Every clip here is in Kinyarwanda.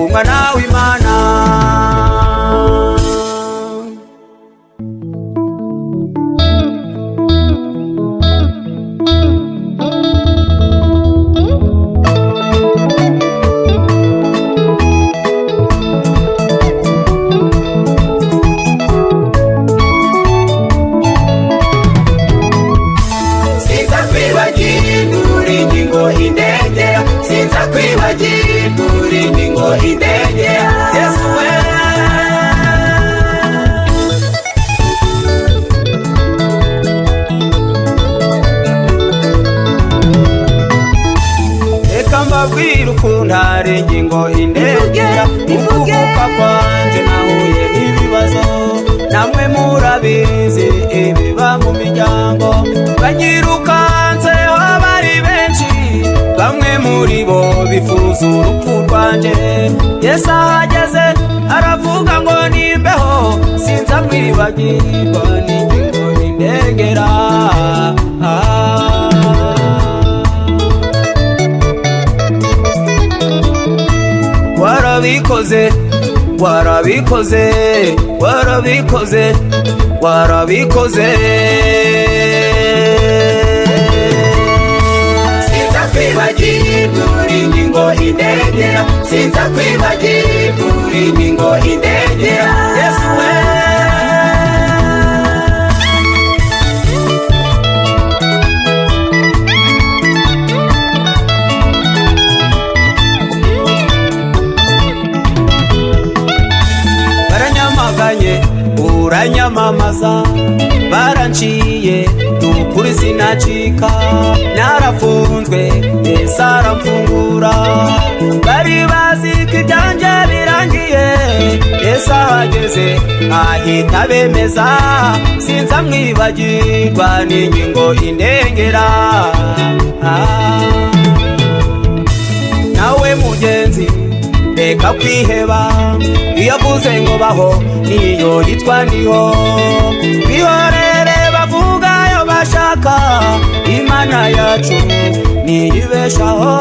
umwana w'Imana. Sinza kwibagirwa ingingo indengera Yesu we. Reka mbabwire ukuntu hari ingingo indengera ukuvuka kwanje nahuye n'ibibazo namwe murabizi ibiba mu miryango banyirukanseho bari benshi bamwe muri bo bifuza urupfu rwanje. Yesu ahageze aravuga ngo nimbeho sinza kwibagirwa n'ingingo indengera. Warabikoze warabikoze warabikoze warabikoze. Sinza kwibagirwa ingingo indengera Sinza kwibagirwa ingingo indengera Yesu we. Baranyamaganye uranyamamaza baranciye nukuri sinacika narafunzwe Yesu aramfungura bari bazi ko ibyanjye birangiye. Yesu ahageze ahita bemeza sinza mwibagirwa n'ingingo indengera. Nawe mugenzi reka kwiheba iyo avuze ngo baho niyo yitwa ndiho. Bihorere bavuga ayo bashaka Imana yacu niyibeshaho.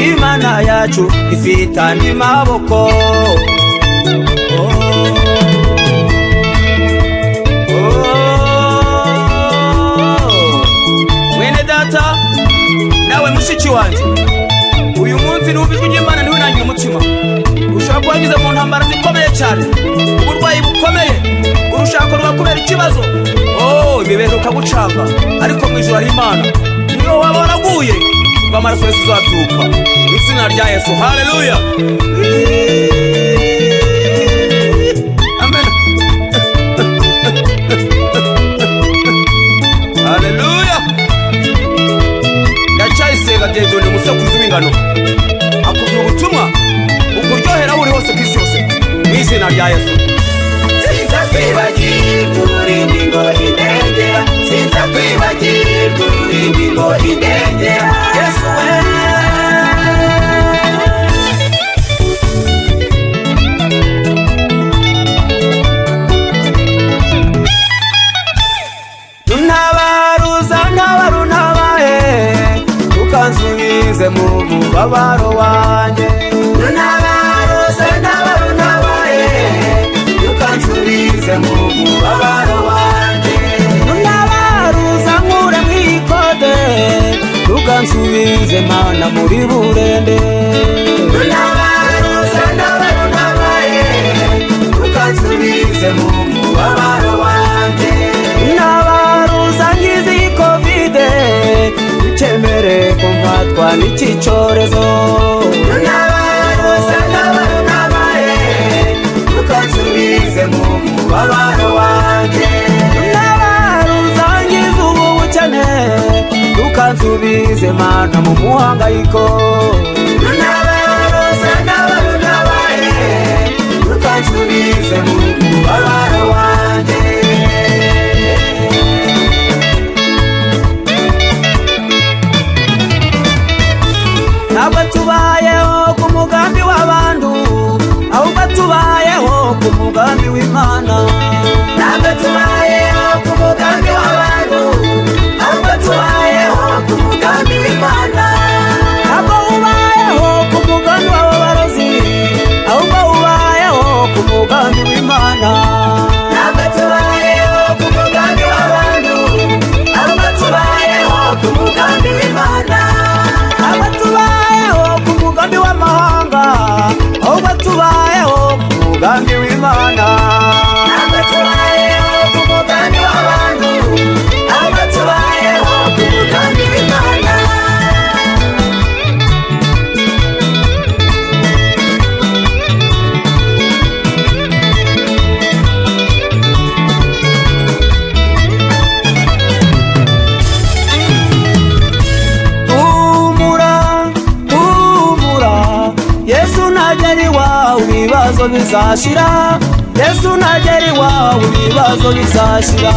Imana yacu ifite andi maboko. Mwene data nawe mushiki wanje uyu munsi n'ubijwi ry'Imana niwe nangira umutima. Ushaka kuba wagize mu ntambara zikomeye cyane uburwayi bukomeye urushako rwakubera ikibazo ibibeho ukagucanga ariko mu ijuru hari Imana niyo waba waraguye ngo amaraso Yesu uzabyuka mu izina rya Yesu. Haleluya amen. Haleluya. Ndacyayisenga Dieudonne umusakuzi w'ingano akubwira ubutumwa ukuryohera aho uri hose ku isi yose mu izina rya Yesu. Sinza kwibagirwa ingingo indengera Sinza kwibagirwa ingingo indengera Yesu we. Ntabaruza ntabarunabaye ukansubize mu mubabaro wanjye. Ntabaruza ntabarunabaye ukansubize mu mubabaro wanjye. Ntabaruza nkure mwikode ukansubize Mana muri burende. Ntabaruza ntabarunabaye ukansubize mu mubabaro wanjye. Ntabaruza ngize COVID ukemere ko mpatwa n'iki cyorezo. Ntabaruza ntabarunabaye ukansubize mu mubabaro wanjye. Ntabaruza ngize ubu bukene ukansubize Mana mu muhangayiko. Ntabaruza ntabarunabaye ukansubize mu mubabaro wanjye. Ntabwo tubayeho ku mugambi w'abantu ahubwo tubayeho ku mugambi w'Imana. Ntabwo tubayeho ku mugambi w'abantu ahubwo tubayeho ku mugambi w'Imana. Ntabwo ubayeho ku mugambi w'abarozi ibibazo bizashira, Yesu nagera iwawe ibibazo bizashira.